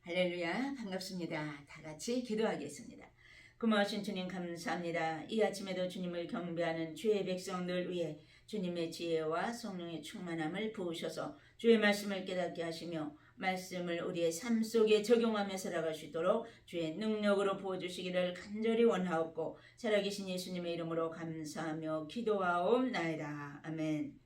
할렐루야, 반갑습니다. 다 같이 기도하겠습니다. 고마우신 주님 감사합니다. 이 아침에도 주님을 경배하는 주의 백성들 위해 주님의 지혜와 성령의 충만함을 부으셔서 주의 말씀을 깨닫게 하시며 말씀을 우리의 삶 속에 적용하며 살아갈 수 있도록 주의 능력으로 부어주시기를 간절히 원하옵고 살아계신 예수님의 이름으로 감사하며 기도하옵나이다. 아멘.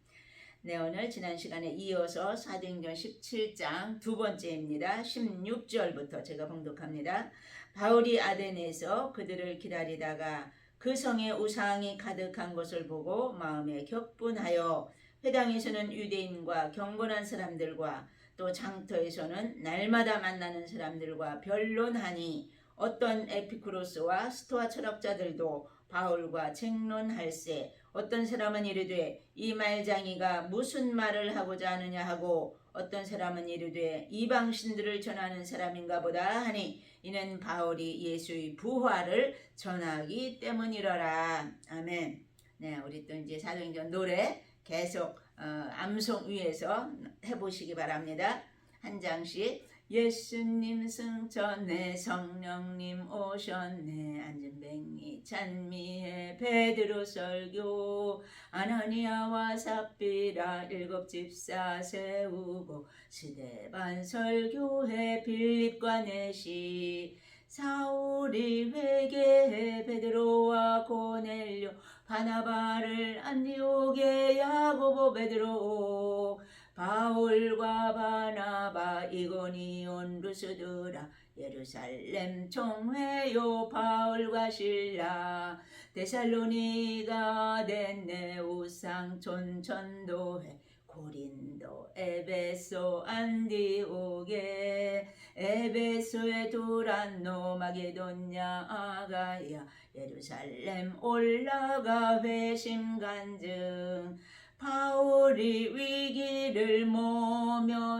네, 오늘 지난 시간에 이어서 사도행전 17장 두 번째입니다. 16절부터 제가 봉독합니다. 바울이 아덴에서 그들을 기다리다가 그 성에 우상이 가득한 것을 보고 마음에 격분하여 회당에서는 유대인과 경건한 사람들과 또 장터에서는 날마다 만나는 사람들과 변론하니 어떤 에피쿠로스와 스토아 철학자들도 바울과 쟁론할세 어떤 사람은 이르되 이 말장이가 무슨 말을 하고자 하느냐 하고 어떤 사람은 이르되 이방신들을 전하는 사람인가 보다 하니 이는 바울이 예수의 부활을 전하기 때문이러라. 아멘. 네, 우리 또 이제 사도행전 노래 계속 암송 위에서 해보시기 바랍니다. 한 장씩. 예수님 승천해 성령님 오셨네 안진뱅이 찬미해 베드로 설교 아나니아와 삽비라 일곱 집사 세우고 스데반 설교해 빌립과 네시 사울이 회개해 베드로와 고넬료 바나바를 안디옥에 야고보 베드로 바울과 바나바 이고니온 루스드라 예루살렘 총회요 바울과 실라 데살로니가 덴네 우상촌 전도회 고린도 에베소 안디오게 에베소에 두란노 마게도냐 아가야 예루살렘 올라가 회심간증 바울이 위기를 모면하고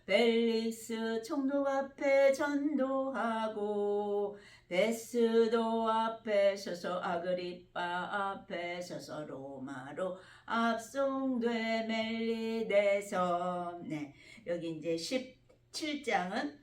벨리스 총독 앞에 전도하고 베스도 앞에 서서 아그리빠 앞에 서서 로마로 압송돼 멜리데서. 네, 여기 이제 17장은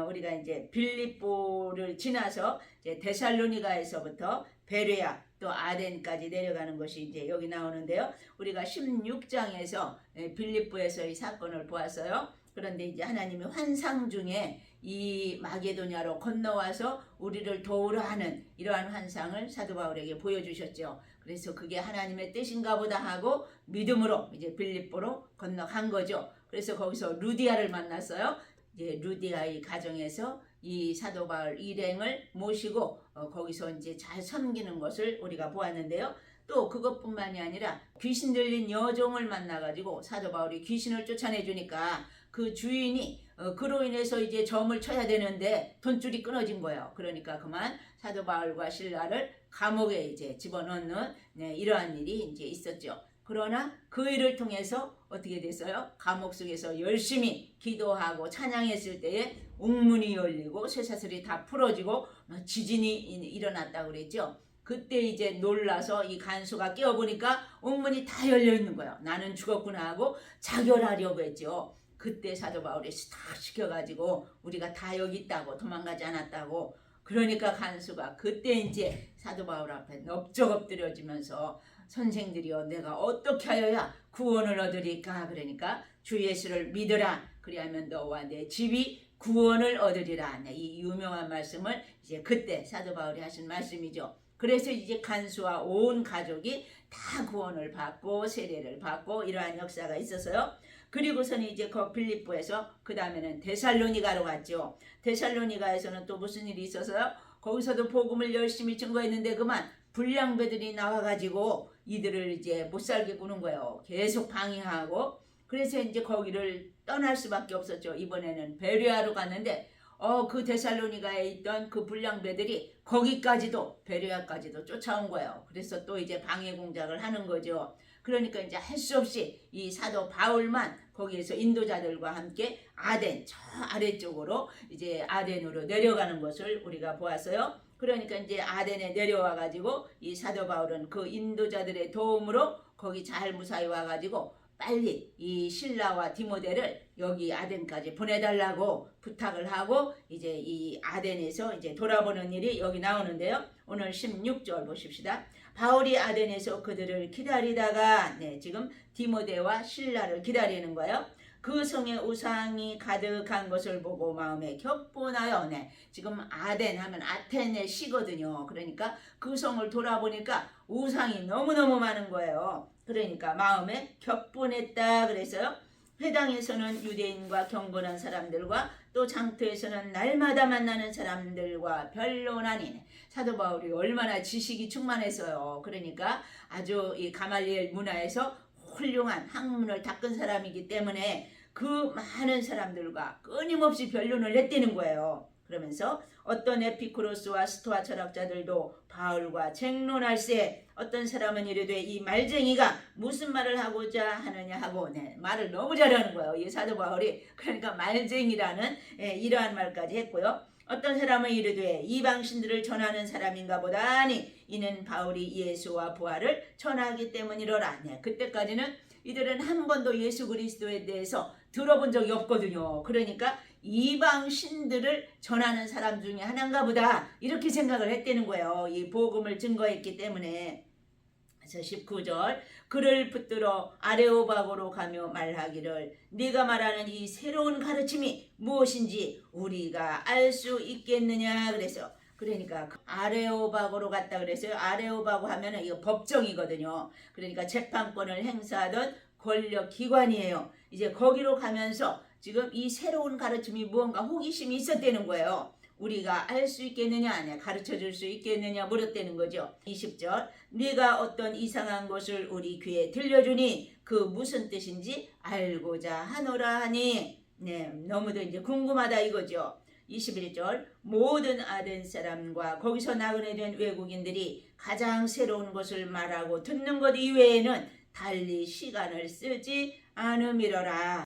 우리가 이제 빌립보를 지나서 이제 데살로니가에서부터 베레아 또 아덴까지 내려가는 것이 이제 여기 나오는데요. 우리가 16장에서 빌립보에서 이 사건을 보았어요. 그런데 이제 하나님의 환상 중에 이 마게도냐로 건너와서 우리를 도우려 하는 이러한 환상을 사도 바울에게 보여주셨죠. 그래서 그게 하나님의 뜻인가 보다 하고 믿음으로 이제 빌립보로 건너간 거죠. 그래서 거기서 루디아를 만났어요. 이제 루디아의 가정에서 이 사도 바울 일행을 모시고 거기서 이제 잘 섬기는 것을 우리가 보았는데요. 또 그것뿐만이 아니라 귀신 들린 여종을 만나가지고 사도 바울이 귀신을 쫓아내주니까 그 주인이 그로 인해서 이제 점을 쳐야 되는데 돈줄이 끊어진 거예요. 그러니까 그만 사도 바울과 실라를 감옥에 이제 집어넣는 이러한 일이 이제 있었죠. 그러나 그 일을 통해서 어떻게 됐어요? 감옥 속에서 열심히 기도하고 찬양했을 때에 웅문이 열리고 쇠사슬이 다 풀어지고 지진이 일어났다고 그랬죠. 그때 이제 놀라서 이 간수가 깨어보니까 웅문이 다 열려있는 거예요. 나는 죽었구나 하고 자결하려고 했죠. 그때 사도 바울이 딱 시켜가지고 우리가 다 여기 있다고 도망가지 않았다고. 그러니까 간수가 그때 이제 사도 바울 앞에 넙적 엎드려지면서 선생들이여 내가 어떻게 하여야 구원을 얻으리까. 그러니까 주 예수를 믿으라. 그리하면 너와 내 집이 구원을 얻으리라. 이 유명한 말씀을 이제 그때 사도 바울이 하신 말씀이죠. 그래서 이제 간수와 온 가족이 다 구원을 받고 세례를 받고 이러한 역사가 있어서요. 그리고서는 이제 그 빌립보에서 그 다음에는 데살로니가로 갔죠. 데살로니가에서는 또 무슨 일이 있어서요. 거기서도 복음을 열심히 증거했는데 그만 불량배들이 나와가지고 이들을 이제 못살게 구는 거예요. 계속 방해하고. 그래서 이제 거기를 떠날 수밖에 없었죠. 이번에는 베레아로 갔는데 그 데살로니가에 있던 그 불량배들이 거기까지도 베레아까지도 쫓아온 거예요. 그래서 또 이제 방해 공작을 하는 거죠. 그러니까 이제 할 수 없이 이 사도 바울만 거기에서 인도자들과 함께 아덴 저 아래쪽으로 이제 아덴으로 내려가는 것을 우리가 보았어요. 그러니까 이제 아덴에 내려와 가지고 이 사도 바울은 그 인도자들의 도움으로 거기 잘 무사히 와 가지고 빨리 이 신라와 디모데를 여기 아덴까지 보내달라고 부탁을 하고 이제 이 아덴에서 이제 돌아보는 일이 여기 나오는데요. 오늘 16절 보십시다. 바울이 아덴에서 그들을 기다리다가 지금 디모데와 신라를 기다리는 거예요. 그 성에 우상이 가득한 것을 보고 마음에 격분하여 지금 아덴 하면 아테네 시거든요. 그러니까 그 성을 돌아보니까 우상이 너무너무 많은 거예요. 그러니까 마음에 격분했다 그랬어요. 회당에서는 유대인과 경건한 사람들과 또 장터에서는 날마다 만나는 사람들과 변론하니 사도 바울이 얼마나 지식이 충만했어요. 그러니까 아주 이 가말리엘 문화에서 훌륭한 학문을 닦은 사람이기 때문에 그 많은 사람들과 끊임없이 변론을 했다는 거예요. 그러면서 어떤 에피쿠로스와 스토아 철학자들도 바울과 쟁론할세 어떤 사람은 이르되 이 말쟁이가 무슨 말을 하고자 하느냐 하고 말을 너무 잘하는 거예요. 이 사도 바울이 그러니까 말쟁이라는 이러한 말까지 했고요. 어떤 사람은 이르되 이방신들을 전하는 사람인가 보다니 이는 바울이 예수와 부활을 전하기 때문이로라. 그때까지는 이들은 한 번도 예수 그리스도에 대해서 들어본 적이 없거든요. 그러니까 이방신들을 전하는 사람 중에 하나인가 보다 이렇게 생각을 했다는 거예요. 이 복음을 증거했기 때문에. 그래서 19절 그를 붙들어 아레오바고로 가며 말하기를 네가 말하는 이 새로운 가르침이 무엇인지 우리가 알 수 있겠느냐 그래서 그러니까 아레오바고로 갔다 그랬어요. 아레오바고 하면은 이거 법정이거든요. 그러니까 재판권을 행사하던 권력 기관이에요. 이제 거기로 가면서 지금 이 새로운 가르침이 무언가 호기심이 있었다는 거예요. 우리가 알 수 있겠느냐, 가르쳐 줄 수 있겠느냐 물었다는 거죠. 20절 네가 어떤 이상한 것을 우리 귀에 들려주니 그 무슨 뜻인지 알고자 하노라 하니 너무도 이제 궁금하다 이거죠. 21절 모든 아덴 사람과 거기서 나그네 된 외국인들이 가장 새로운 것을 말하고 듣는 것 이외에는 달리 시간을 쓰지 않음이러라.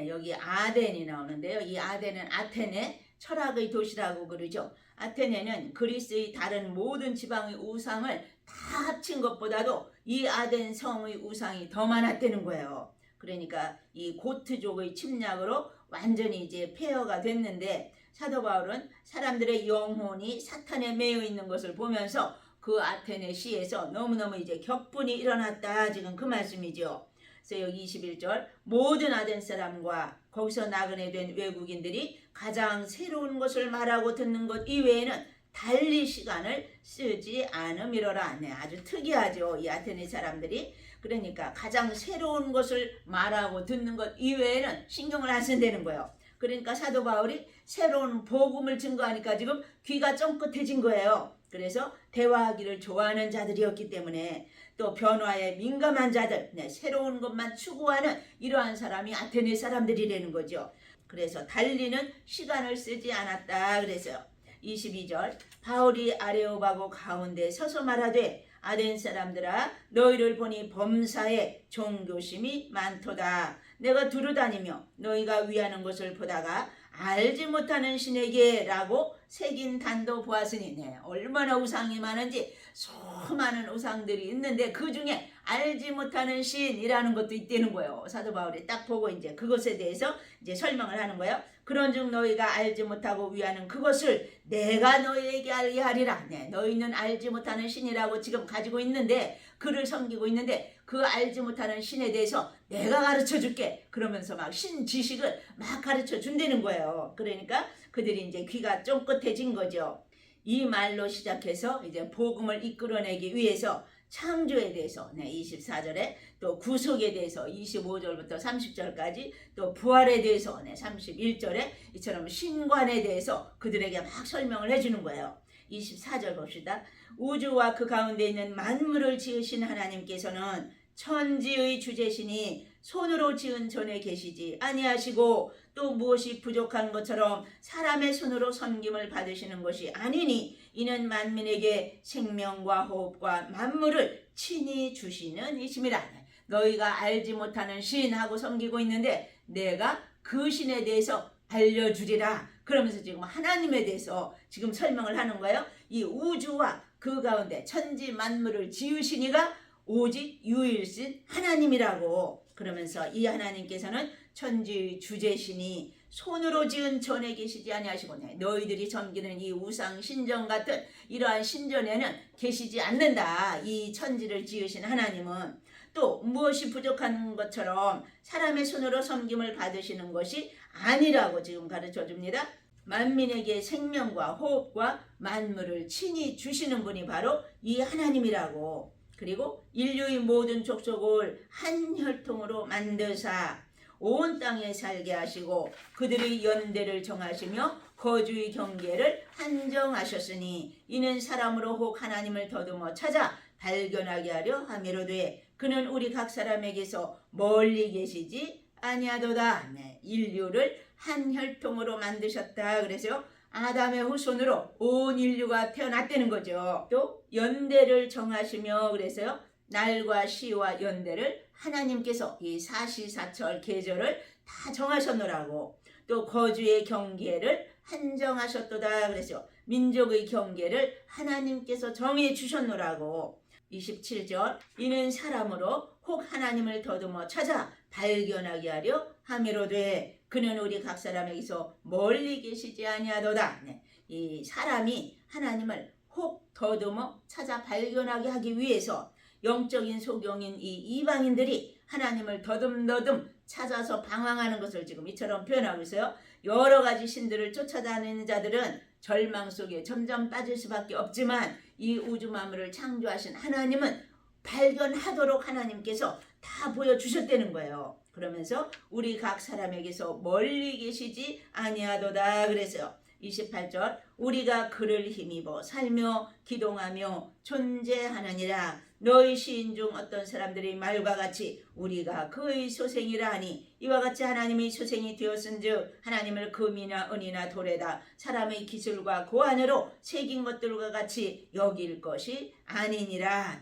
여기 아덴이 나오는데요. 이 아덴은 아테네 철학의 도시라고 그러죠. 아테네는 그리스의 다른 모든 지방의 우상을 다 합친 것보다도 이 아덴 성의 우상이 더 많았다는 거예요. 그러니까 이 고트족의 침략으로 완전히 이제 폐허가 됐는데 사도 바울은 사람들의 영혼이 사탄에 매여 있는 것을 보면서 그 아테네 시에서 너무너무 이제 격분이 일어났다 지금 그 말씀이죠. 그래서 여기 21절 모든 아덴 사람과 거기서 나그네 된 외국인들이 가장 새로운 것을 말하고 듣는 것 이외에는 달리 시간을 쓰지 않음이로라. 아주 특이하죠. 이 아테네 사람들이. 그러니까 가장 새로운 것을 말하고 듣는 것 이외에는 신경을 안 쓴다는 거예요. 그러니까 사도 바울이 새로운 복음을 증거하니까 지금 귀가 쫑긋해진 거예요. 그래서 대화하기를 좋아하는 자들이었기 때문에 또 변화에 민감한 자들, 새로운 것만 추구하는 이러한 사람이 아테네 사람들이라는 거죠. 그래서 달리는 시간을 쓰지 않았다 그래서요. 22절 바울이 아레오바고 가운데 서서 말하되 아덴 사람들아 너희를 보니 범사에 종교심이 많도다. 내가 두루다니며 너희가 위하는 것을 보다가 알지 못하는 신에게 라고 새긴 단도 보았으니 얼마나 우상이 많은지 수많은 우상들이 있는데 그 중에 알지 못하는 신이라는 것도 있다는 거예요. 사도 바울이 딱 보고 이제 그것에 대해서 이제 설명을 하는 거예요. 그런즉 너희가 알지 못하고 위하는 그것을 내가 너희에게 알게 하리라. 너희는 알지 못하는 신이라고 지금 가지고 있는데 그를 섬기고 있는데 그 알지 못하는 신에 대해서 내가 가르쳐 줄게. 그러면서 막 신 지식을 막 가르쳐 준다는 거예요. 그러니까 그들이 이제 귀가 쫑긋해진 거죠. 이 말로 시작해서 이제 복음을 이끌어내기 위해서 창조에 대해서 24절에 또 구속에 대해서 25절부터 30절까지 또 부활에 대해서 31절에 이처럼 신관에 대해서 그들에게 막 설명을 해주는 거예요. 24절 봅시다. 우주와 그 가운데 있는 만물을 지으신 하나님께서는 천지의 주제시니 손으로 지은 전에 계시지 아니하시고 또 무엇이 부족한 것처럼 사람의 손으로 섬김을 받으시는 것이 아니니 이는 만민에게 생명과 호흡과 만물을 친히 주시는 이심이라. 너희가 알지 못하는 신하고 섬기고 있는데 내가 그 신에 대해서 알려주리라. 그러면서 지금 하나님에 대해서 지금 설명을 하는 거예요. 이 우주와 그 가운데 천지 만물을 지으시니가 오직 유일신 하나님이라고. 그러면서 이 하나님께서는 천지 주제시니 손으로 지은 전에 계시지 아니하시고 너희들이 섬기는 이 우상 신전 같은 이러한 신전에는 계시지 않는다. 이 천지를 지으신 하나님은 또 무엇이 부족한 것처럼 사람의 손으로 섬김을 받으시는 것이 아니라고 지금 가르쳐 줍니다. 만민에게 생명과 호흡과 만물을 친히 주시는 분이 바로 이 하나님이라고. 그리고 인류의 모든 족속을 한 혈통으로 만드사 온 땅에 살게 하시고 그들의 연대를 정하시며 거주의 경계를 한정하셨으니 이는 사람으로 혹 하나님을 더듬어 찾아 발견하게 하려 함이로되 그는 우리 각 사람에게서 멀리 계시지 아니하도다. 인류를 한 혈통으로 만드셨다. 그래서 아담의 후손으로 온 인류가 태어났다는 거죠. 또 연대를 정하시며 그래서요. 날과 시와 연대를 하나님께서 이 사시사철 계절을 다 정하셨노라고. 또 거주의 경계를 한정하셨도다. 그래서 민족의 경계를 하나님께서 정해 주셨노라고. 27절 이는 사람으로 혹 하나님을 더듬어 찾아 발견하게 하려 함이로되 그는 우리 각 사람에게서 멀리 계시지 아니하도다. 이 사람이 하나님을 혹 더듬어 찾아 발견하게 하기 위해서 영적인 소경인 이 이방인들이 하나님을 더듬더듬 찾아서 방황하는 것을 지금 이처럼 표현하고 있어요. 여러 가지 신들을 쫓아다니는 자들은 절망 속에 점점 빠질 수밖에 없지만 이 우주 만물을 창조하신 하나님은 발견하도록 하나님께서 다 보여주셨다는 거예요. 그러면서 우리 각 사람에게서 멀리 계시지 아니하도다. 그래서 28절 우리가 그를 힘입어 살며 기동하며 존재하느니라. 너희 시인 중 어떤 사람들이 말과 같이 우리가 그의 소생이라 하니 이와 같이 하나님의 소생이 되었은즉 하나님을 금이나 은이나 돌에다 사람의 기술과 고안으로 새긴 것들과 같이 여길 것이 아니니라.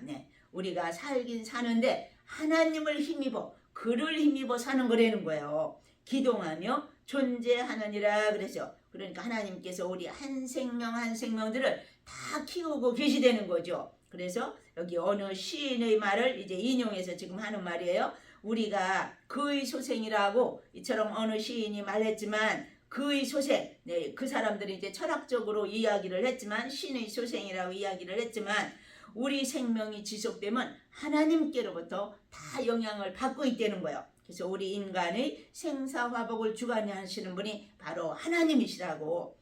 우리가 살긴 사는데 하나님을 힘입어 그를 힘입어 사는 거라는 거예요. 기동하며 존재하느니라. 그러니까 하나님께서 우리 한 생명 한 생명들을 다 키우고 계시다는 거죠. 그래서 여기 어느 시인의 말을 이제 인용해서 지금 하는 말이에요. 우리가 그의 소생이라고 이처럼 어느 시인이 말했지만 그의 소생, 그 사람들이 이제 철학적으로 이야기를 했지만 신의 소생이라고 이야기를 했지만 우리 생명이 지속되면 하나님께로부터 다 영향을 받고 있다는 거예요. 그래서 우리 인간의 생사화복을 주관하시는 분이 바로 하나님이시라고.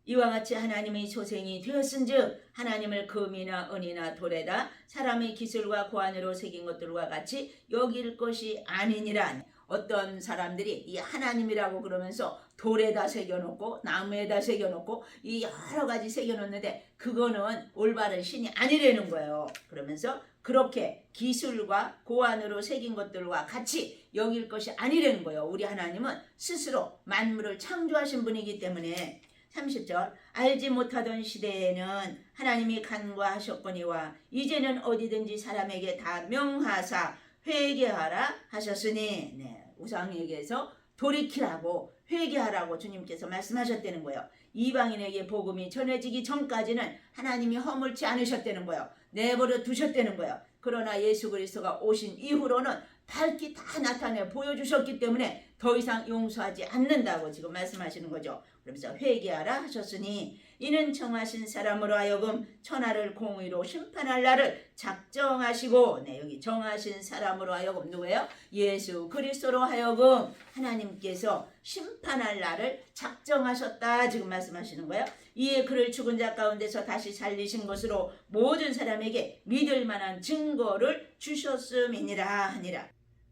이와 같이 하나님의 소생이 되었은즉 하나님을 금이나 은이나 돌에다 사람의 기술과 고안으로 새긴 것들과 같이 여길 것이 아니니라. 어떤 사람들이 이 하나님이라고 그러면서 돌에다 새겨놓고 나무에다 새겨놓고 이 여러 가지 새겨놓는데 그거는 올바른 신이 아니라는 거예요. 그러면서 그렇게 기술과 고안으로 새긴 것들과 같이 여길 것이 아니라는 거예요. 우리 하나님은 스스로 만물을 창조하신 분이기 때문에. 30절 알지 못하던 시대에는 하나님이 간과하셨거니와 이제는 어디든지 사람에게 다 명하사 회개하라 하셨으니. 우상에게서 돌이키라고 회개하라고 주님께서 말씀하셨다는 거예요. 이방인에게 복음이 전해지기 전까지는 하나님이 허물지 않으셨다는 거예요. 내버려 두셨다는 거예요. 그러나 예수 그리스도가 오신 이후로는 밝히 다 나타내 보여주셨기 때문에 더 이상 용서하지 않는다고 지금 말씀하시는 거죠. 그러면서 회개하라 하셨으니 이는 정하신 사람으로 하여금 천하를 공의로 심판할 날을 작정하시고. 여기 정하신 사람으로 하여금 누구예요? 예수 그리스도로 하여금 하나님께서 심판할 날을 작정하셨다 지금 말씀하시는 거예요. 이에 그를 죽은 자 가운데서 다시 살리신 것으로 모든 사람에게 믿을 만한 증거를 주셨음이니라 하니라.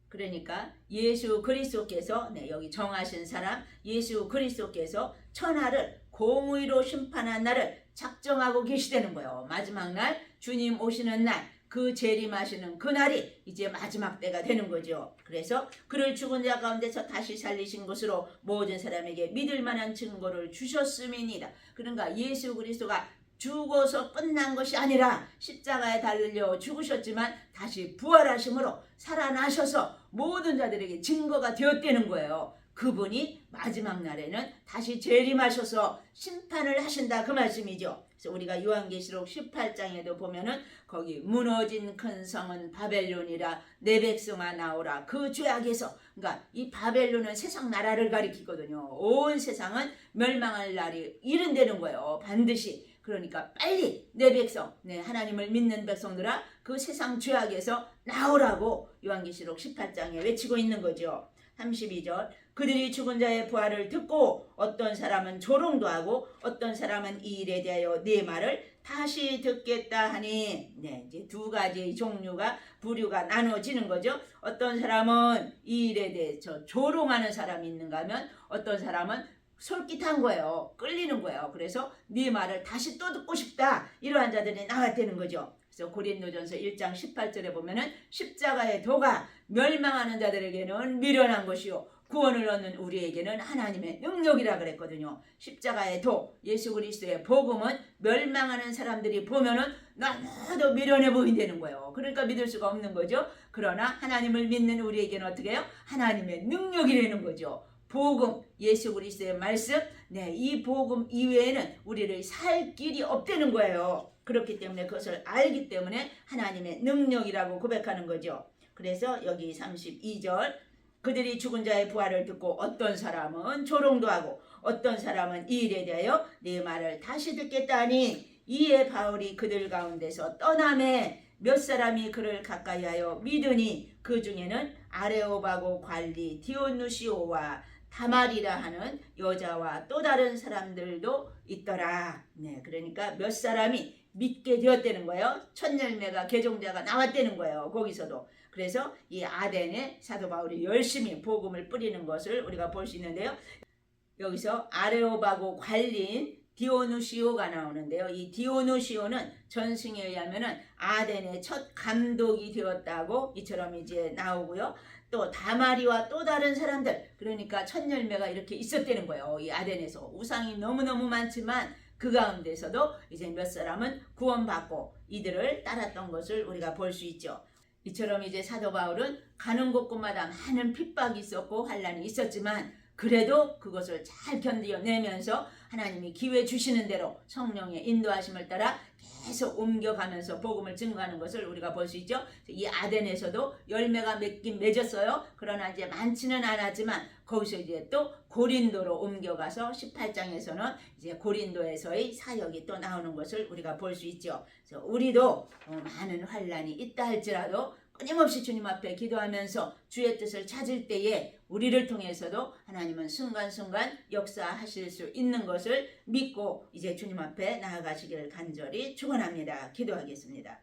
그러니까 예수 그리스도께서 여기 정하신 사람 예수 그리스도께서 천하를 공의로 심판한 날을 작정하고 계시다는 거예요. 마지막 날 주님 오시는 날 그 재림하시는 그날이 이제 마지막 때가 되는 거죠. 그래서 그를 죽은 자 가운데서 다시 살리신 것으로 모든 사람에게 믿을 만한 증거를 주셨음이니라. 그러니까 예수 그리스도가 죽어서 끝난 것이 아니라 십자가에 달려 죽으셨지만 다시 부활하심으로 살아나셔서 모든 자들에게 증거가 되었다는 거예요. 그분이 마지막 날에는 다시 재림하셔서 심판을 하신다 그 말씀이죠. 그래서 우리가 요한계시록 18장에도 보면은 거기 무너진 큰 성은 바벨론이라 내 백성아 나오라 그 죄악에서, 그러니까 이 바벨론은 세상 나라를 가리키거든요. 온 세상은 멸망할 날이 이른다는 거예요. 반드시. 그러니까 빨리 내 백성, 내 하나님을 믿는 백성들아 그 세상 죄악에서 나오라고 요한계시록 18장에 외치고 있는 거죠. 32절 그들이 죽은 자의 부활을 듣고 어떤 사람은 조롱도 하고 어떤 사람은 이 일에 대하여 네 말을 다시 듣겠다 하니, 네, 이제 두 가지의 종류가 부류가 나눠지는 거죠. 어떤 사람은 이 일에 대해서 조롱하는 사람이 있는가 하면 어떤 사람은 솔깃한 거예요. 끌리는 거예요. 그래서 네 말을 다시 또 듣고 싶다. 이러한 자들이 나왔다는 거죠. 그래서 고린도전서 1장 18절에 보면은 십자가의 도가 멸망하는 자들에게는 미련한 것이요 구원을 얻는 우리에게는 하나님의 능력이라 그랬거든요. 십자가의 도, 예수 그리스도의 복음은 멸망하는 사람들이 보면은 너무도 미련해 보인다는 거예요. 그러니까 믿을 수가 없는 거죠. 그러나 하나님을 믿는 우리에게는 어떻게 해요? 하나님의 능력이라는 거죠. 복음, 예수 그리스도의 말씀, 네, 이 복음 이외에는 우리를 살 길이 없다는 거예요. 그렇기 때문에 그것을 알기 때문에 하나님의 능력이라고 고백하는 거죠. 그래서 여기 32절 그들이 죽은 자의 부활을 듣고 어떤 사람은 조롱도 하고 어떤 사람은 이 일에 대하여 네 말을 다시 듣겠다 하니 이에 바울이 그들 가운데서 떠나매 몇 사람이 그를 가까이하여 믿으니 그 중에는 아레오바고 관리 디오누시오와 다말이라 하는 여자와 또 다른 사람들도 있더라. 네, 그러니까 몇 사람이 믿게 되었다는 거예요. 첫 열매가 개종자가 나왔다는 거예요. 거기서도. 그래서 이 아덴에 사도 바울이 열심히 복음을 뿌리는 것을 우리가 볼 수 있는데요. 여기서 아레오바고 관리인 디오누시오가 나오는데요. 이 디오누시오는 전승에 의하면은 아덴의 첫 감독이 되었다고 이처럼 이제 나오고요. 또 다마리와 또 다른 사람들, 그러니까 첫 열매가 이렇게 있었다는 거예요. 이 아덴에서 우상이 너무너무 많지만 그 가운데서도 이제 몇 사람은 구원받고 이들을 따랐던 것을 우리가 볼 수 있죠. 이처럼 이제 사도 바울은 가는 곳곳마다 많은 핍박이 있었고 환란이 있었지만 그래도 그것을 잘 견뎌내면서 하나님이 기회 주시는 대로 성령의 인도하심을 따라 계속 옮겨가면서 복음을 증거하는 것을 우리가 볼 수 있죠. 이 아덴에서도 열매가 맺긴 맺었어요. 그러나 이제 많지는 않았지만 거기서 이제 또 고린도로 옮겨가서 18장에서는 이제 고린도에서의 사역이 또 나오는 것을 우리가 볼 수 있죠. 그래서 우리도 많은 환란이 있다 할지라도 끊임없이 주님 앞에 기도하면서 주의 뜻을 찾을 때에 우리를 통해서도 하나님은 순간순간 역사하실 수 있는 것을 믿고 이제 주님 앞에 나아가시기를 간절히 축원합니다. 기도하겠습니다.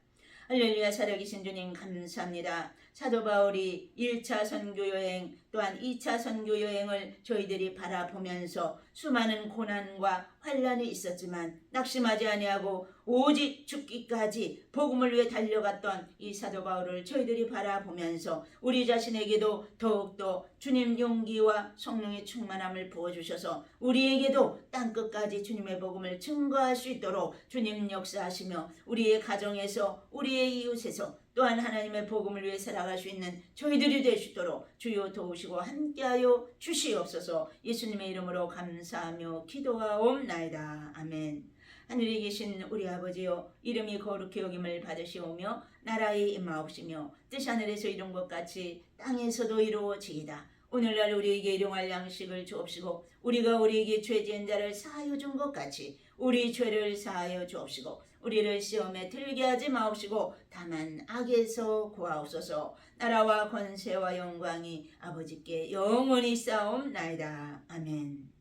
할렐루야. 살아계신 주님 감사합니다. 사도 바울이 1차 선교여행 또한 2차 선교여행을 저희들이 바라보면서 수많은 고난과 환란이 있었지만 낙심하지 아니하고 오직 죽기까지 복음을 위해 달려갔던 이 사도 바울을 저희들이 바라보면서 우리 자신에게도 더욱더 주님 용기와 성령의 충만함을 부어주셔서 우리에게도 땅끝까지 주님의 복음을 증거할 수 있도록 주님 역사하시며 우리의 가정에서 우리의 이웃에서 또한 하나님의 복음을 위해 살아갈 수 있는 저희들이 될 수 있도록 주여 도우시고 함께하여 주시옵소서. 예수님의 이름으로 감사하며 기도하옵나이다. 아멘. 하늘에 계신 우리 아버지여, 이름이 거룩히 여김을 받으시오며 나라의 임하옵시며 뜻이 하늘에서 이룬 것 같이 땅에서도 이루어지이다. 오늘날 우리에게 일용할 양식을 주옵시고 우리가 우리에게 죄 지은 자를 사하여 준 것 같이 우리 죄를 사하여 주옵시고 우리를 시험에 들게 하지 마옵시고 다만 악에서 구하옵소서. 나라와 권세와 영광이 아버지께 영원히 쌓옵나이다. 아멘.